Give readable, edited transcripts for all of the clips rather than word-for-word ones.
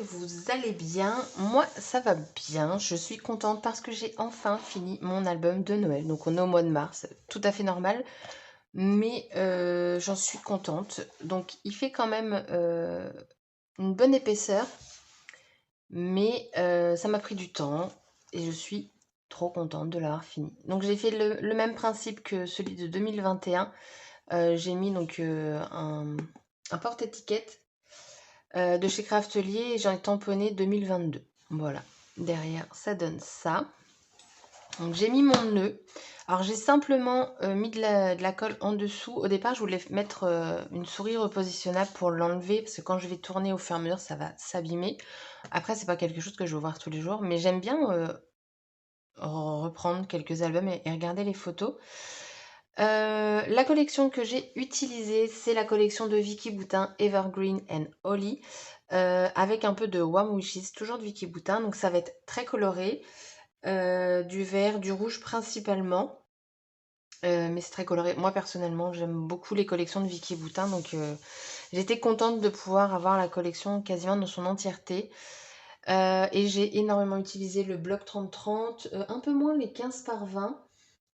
vous allez bien. Moi, ça va bien. Je suis contente parce que j'ai enfin fini mon album de Noël. Donc, on est au mois de mars, tout à fait normal. Mais j'en suis contente. Donc, il fait quand même une bonne épaisseur. Mais ça m'a pris du temps. Et je suis trop contente de l'avoir fini. Donc, j'ai fait le même principe que celui de 2021. J'ai mis donc un porte-étiquette de chez Craftelier et j'en ai tamponné 2022. Voilà, derrière ça donne ça. Donc j'ai mis mon nœud. Alors j'ai simplement mis de la colle en dessous. Au départ je voulais mettre une souris repositionnable pour l'enlever parce que quand je vais tourner au fur et à mesure ça va s'abîmer. Après c'est pas quelque chose que je vais voir tous les jours mais j'aime bien reprendre quelques albums et regarder les photos. La collection que j'ai utilisée, c'est la collection de Vicky Boutin Evergreen and Holly avec un peu de Warm Wishes, toujours de Vicky Boutin. Donc ça va être très coloré, du vert, du rouge principalement. Mais c'est très coloré. Moi personnellement, j'aime beaucoup les collections de Vicky Boutin, donc j'étais contente de pouvoir avoir la collection quasiment dans son entièreté. Et j'ai énormément utilisé le bloc 30-30, un peu moins les 15 par 20.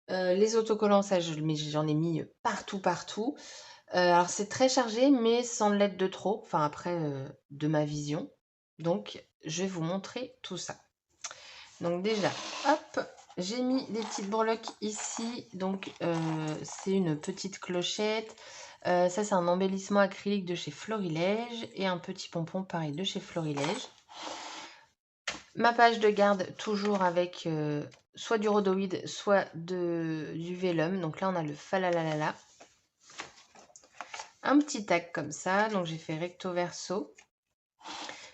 Les autocollants, ça, mais j'en ai mis partout, partout. Alors, c'est très chargé, mais sans l'être de trop. Enfin, après, de ma vision. Donc, je vais vous montrer tout ça. Donc, déjà, hop, j'ai mis des petites breloques ici. Donc, c'est une petite clochette. Ça, c'est un embellissement acrylique de chez Florilège. Et un petit pompon, pareil, de chez Florilège. Ma page de garde, toujours avec soit du rhodoïde, soit du vélum. Donc là, on a le falalalala. Un petit tag comme ça. Donc j'ai fait recto verso.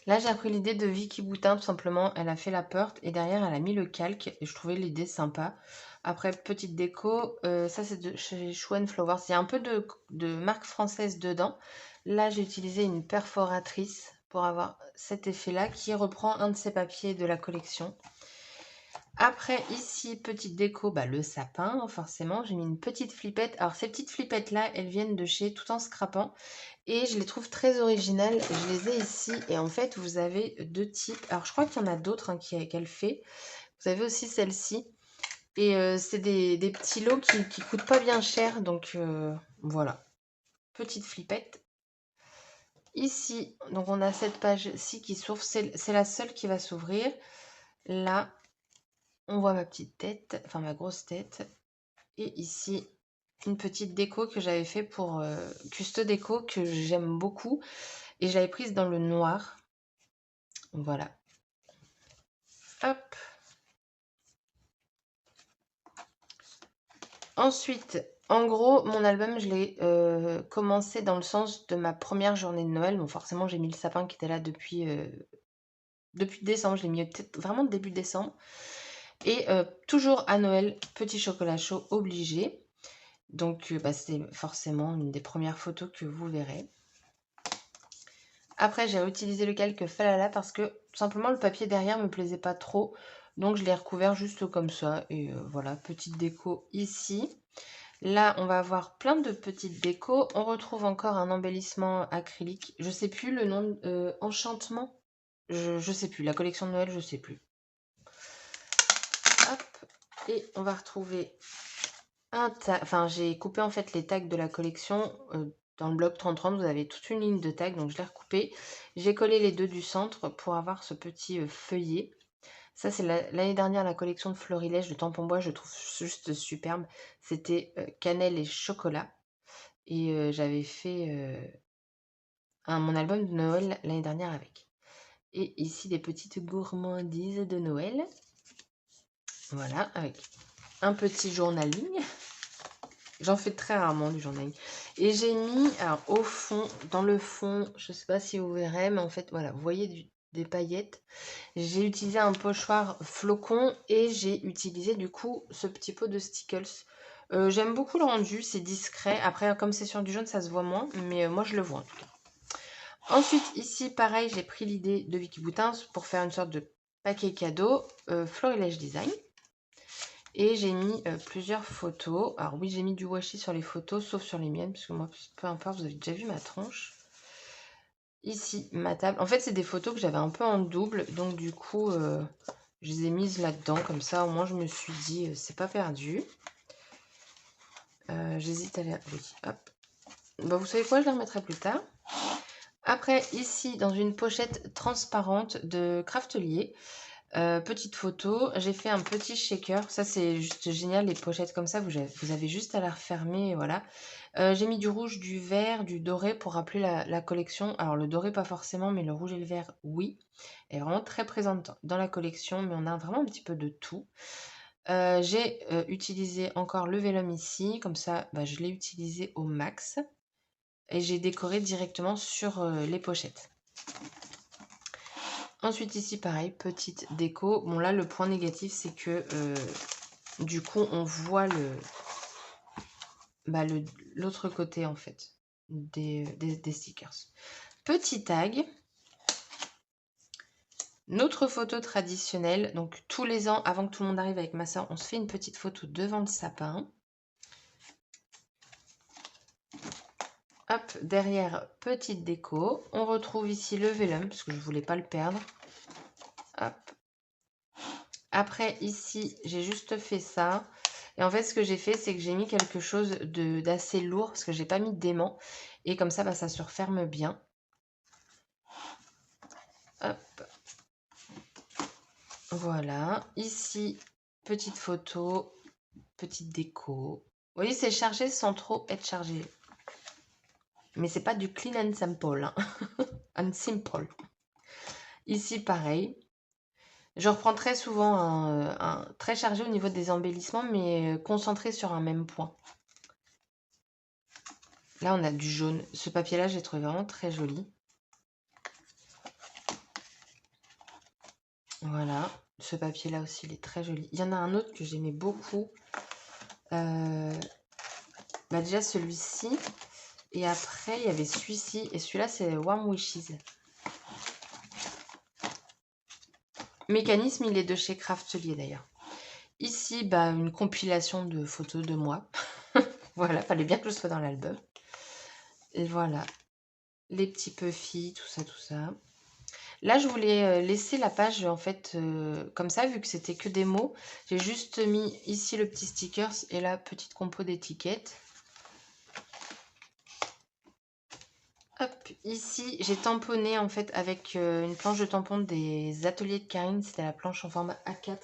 Là, j'ai appris l'idée de Vicky Boutin, tout simplement. Elle a fait la porte et derrière, elle a mis le calque. Et je trouvais l'idée sympa. Après, petite déco. Ça, c'est de chez Schwen Flowers. Il y a un peu de marque française dedans. Là, j'ai utilisé une perforatrice pour avoir cet effet-là qui reprend un de ces papiers de la collection. Après, ici, petite déco, le sapin, forcément. J'ai mis une petite flippette. Alors, ces petites flippettes-là, elles viennent de chez Tout en Scrapant. Et je les trouve très originales. Je les ai ici. Et en fait, vous avez deux types. Alors, je crois qu'il y en a d'autres qu'elle fait. Vous avez aussi celle-ci. Et c'est des petits lots qui coûtent pas bien cher. Donc, voilà. Petite flippette. Ici, donc on a cette page-ci qui s'ouvre. C'est la seule qui va s'ouvrir. Là, on voit ma petite tête, enfin ma grosse tête. Et ici, une petite déco que j'avais fait pour Custo Déco, que j'aime beaucoup. Et je l'avais prise dans le noir. Voilà. Hop. Ensuite, en gros, mon album, je l'ai commencé dans le sens de ma première journée de Noël. Donc forcément, j'ai mis le sapin qui était là depuis décembre. Je l'ai mis peut-être vraiment début décembre. Et toujours à Noël, petit chocolat chaud obligé. Donc, c'est forcément une des premières photos que vous verrez. Après, j'ai utilisé le calque Falala parce que tout simplement le papier derrière me plaisait pas trop. Donc, je l'ai recouvert juste comme ça. Et voilà, petite déco ici. Là, on va avoir plein de petites décos. On retrouve encore un embellissement acrylique. Je sais plus le nom. Enchantement. Je sais plus. La collection de Noël, je sais plus. Hop. Et on va retrouver un tag. Enfin, j'ai coupé en fait les tags de la collection. Dans le bloc 30-30, vous avez toute une ligne de tags, donc je l'ai recoupé. J'ai collé les deux du centre pour avoir ce petit feuillet. Ça, c'est l'année dernière, la collection de Florilège de tampon bois, je trouve juste superbe. C'était cannelle et chocolat. Et j'avais fait mon album de Noël l'année dernière avec. Et ici, des petites gourmandises de Noël. Voilà, avec un petit journaling. J'en fais très rarement du journaling. Et j'ai mis, alors au fond, dans le fond, je ne sais pas si vous verrez, mais en fait, voilà, vous voyez des paillettes. J'ai utilisé un pochoir flocon et j'ai utilisé du coup ce petit pot de Stickles. J'aime beaucoup le rendu, c'est discret. Après, comme c'est sur du jaune, ça se voit moins, mais moi je le vois en tout cas. Ensuite, ici, pareil, j'ai pris l'idée de Vicky Boutin pour faire une sorte de paquet cadeau Florilège Design. Et j'ai mis plusieurs photos. Alors oui, j'ai mis du washi sur les photos, sauf sur les miennes, parce que moi, peu importe, vous avez déjà vu ma tronche. Ici, ma table. En fait, c'est des photos que j'avais un peu en double. Donc, du coup, je les ai mises là-dedans. Comme ça, au moins, je me suis dit, c'est pas perdu. J'hésite à les... Oui, hop. Bah, vous savez quoi, je les remettrai plus tard. Après, ici, dans une pochette transparente de Craftelier, petite photo, j'ai fait un petit shaker. Ça, c'est juste génial, les pochettes comme ça, vous avez juste à la refermer, et voilà. J'ai mis du rouge, du vert, du doré pour rappeler la collection. Alors, le doré, pas forcément, mais le rouge et le vert, oui. Elle est vraiment très présente dans la collection, mais on a vraiment un petit peu de tout. J'ai utilisé encore le vélum ici, comme ça, bah, je l'ai utilisé au max. Et j'ai décoré directement sur les pochettes. Ensuite ici pareil, petite déco. Bon là le point négatif c'est que du coup on voit l'autre côté en fait des stickers. Petit tag. Notre photo traditionnelle. Donc tous les ans avant que tout le monde arrive avec ma soeur, on se fait une petite photo devant le sapin. Hop, derrière, petite déco. On retrouve ici le vélum, parce que je ne voulais pas le perdre. Hop. Après, ici, j'ai juste fait ça. Et en fait, ce que j'ai fait, c'est que j'ai mis quelque chose d'assez lourd, parce que j'ai pas mis d'aimant. Et comme ça, bah, ça se referme bien. Hop. Voilà. Ici, petite photo, petite déco. Vous voyez, c'est chargé sans trop être chargé. Mais c'est pas du clean and simple. Hein. And simple. Ici, pareil. Je reprends très souvent un très chargé au niveau des embellissements, mais concentré sur un même point. Là, on a du jaune. Ce papier-là, j'ai trouvé vraiment très joli. Voilà. Ce papier-là aussi, il est très joli. Il y en a un autre que j'aimais beaucoup. Bah déjà, celui-ci. Et après, il y avait celui-ci. Et celui-là, c'est Warm Wishes. Mécanisme, il est de chez Craftelier, d'ailleurs. Ici, bah, une compilation de photos de moi. Voilà, fallait bien que je sois dans l'album. Et voilà. Les petits puffy, tout ça, tout ça. Là, je voulais laisser la page, en fait, comme ça, vu que c'était que des mots. J'ai juste mis ici le petit stickers et la petite compo d'étiquettes. Hop, ici, j'ai tamponné, en fait, avec une planche de tampon des ateliers de Karine. C'était la planche en format A4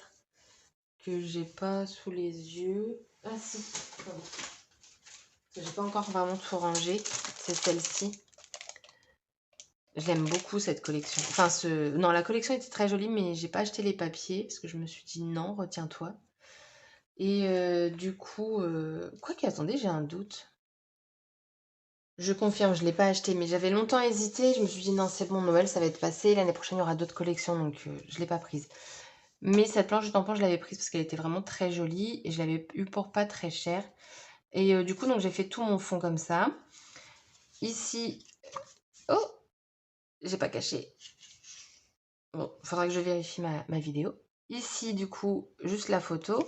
que j'ai pas sous les yeux. Ah si, pardon. J'ai pas encore vraiment tout rangé. C'est celle-ci. J'aime beaucoup cette collection. Enfin, non, la collection était très jolie, mais j'ai pas acheté les papiers parce que je me suis dit non, retiens-toi. Et du coup, quoique, attendez, j'ai un doute. Je confirme, je ne l'ai pas acheté, mais j'avais longtemps hésité. Je me suis dit non, c'est bon, Noël, ça va être passé. L'année prochaine, il y aura d'autres collections, donc je ne l'ai pas prise. Mais cette planche de tampon, je l'avais prise parce qu'elle était vraiment très jolie et je l'avais eu pour pas très cher. Et du coup, donc j'ai fait tout mon fond comme ça. Ici, oh, j'ai pas caché. Bon, faudra que je vérifie ma vidéo. Ici, du coup, juste la photo.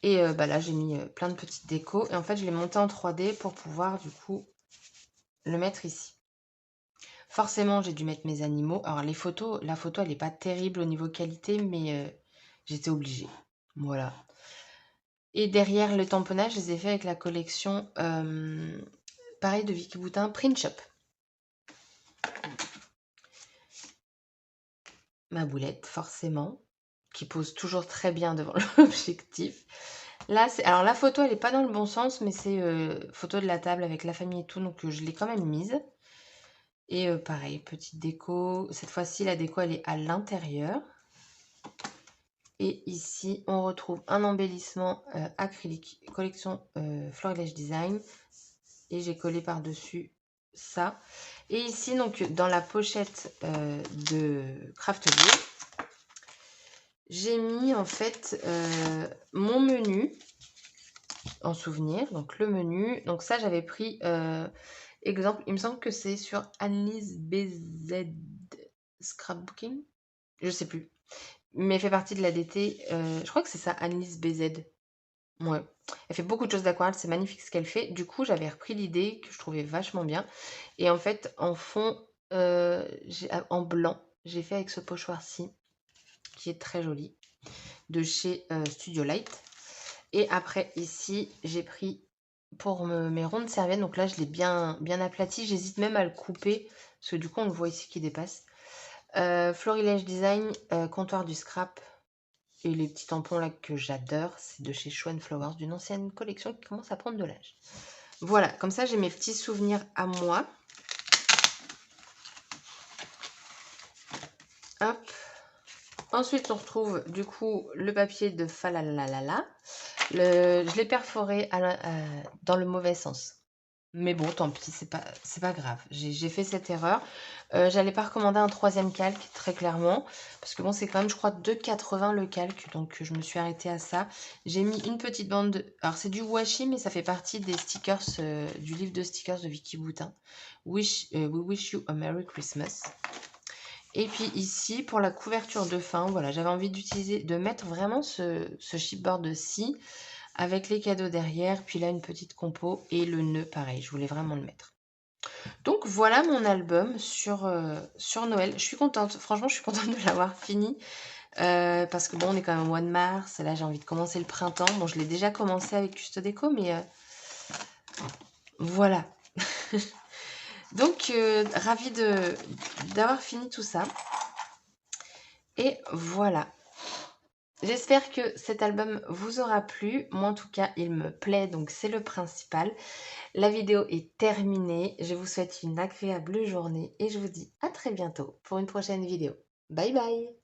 Et bah là, j'ai mis plein de petites décos. Et en fait, je l'ai monté en 3D pour pouvoir, du coup, le mettre ici. Forcément, j'ai dû mettre mes animaux. Alors, la photo, elle n'est pas terrible au niveau qualité, mais j'étais obligée. Voilà. Et derrière le tamponnage, je les ai fait avec la collection, pareil, de Vicky Boutin, Print Shop. Ma boulette, forcément, qui pose toujours très bien devant l'objectif. Là, alors la photo, elle n'est pas dans le bon sens, mais c'est photo de la table avec la famille et tout, donc je l'ai quand même mise. Et pareil, petite déco. Cette fois-ci, la déco, elle est à l'intérieur. Et ici, on retrouve un embellissement acrylique, collection Florilège Design. Et j'ai collé par-dessus ça. Et ici, donc, dans la pochette de Craftelier, j'ai mis en fait mon menu en souvenir. Donc, le menu. Donc, ça, j'avais pris exemple. Il me semble que c'est sur Annelise BZ Scrapbooking. Je sais plus. Mais elle fait partie de l'ADT. Je crois que c'est ça, Annelise BZ. Ouais. Elle fait beaucoup de choses d'aquarelle, c'est magnifique ce qu'elle fait. Du coup, j'avais repris l'idée que je trouvais vachement bien. Et en fait, en fond, en blanc. J'ai fait avec ce pochoir-ci, qui est très joli, de chez Studio Light. Et après, ici, j'ai pris pour mes rondes serviettes. Donc là, je l'ai bien aplati. J'hésite même à le couper, parce que du coup, on le voit ici qui dépasse. Florilège Design, comptoir du scrap. Et les petits tampons là que j'adore, c'est de chez Show Flowers, d'une ancienne collection qui commence à prendre de l'âge. Voilà, comme ça j'ai mes petits souvenirs à moi. Hop. Ensuite on retrouve du coup le papier de Falalalala. Je l'ai perforé dans le mauvais sens. Mais bon, tant pis, c'est pas grave. J'ai fait cette erreur. J'allais pas recommander un troisième calque, très clairement. Parce que bon, c'est quand même, je crois, 2,80 le calque. Donc, je me suis arrêtée à ça. J'ai mis une petite bande de... Alors, c'est du washi, mais ça fait partie des stickers, du livre de stickers de Vicky Boutin. We wish you a Merry Christmas. Et puis ici, pour la couverture de fin, voilà, j'avais envie de mettre vraiment ce chipboard-ci avec les cadeaux derrière, puis là une petite compo et le nœud pareil, je voulais vraiment le mettre. Donc voilà mon album sur Noël. Je suis contente, franchement je suis contente de l'avoir fini parce que bon on est quand même au mois de mars, là j'ai envie de commencer le printemps. Bon je l'ai déjà commencé avec Custo Déco mais voilà. Donc ravie d'avoir fini tout ça. Et voilà. J'espère que cet album vous aura plu. Moi, en tout cas, il me plaît, donc c'est le principal. La vidéo est terminée. Je vous souhaite une agréable journée et je vous dis à très bientôt pour une prochaine vidéo. Bye bye!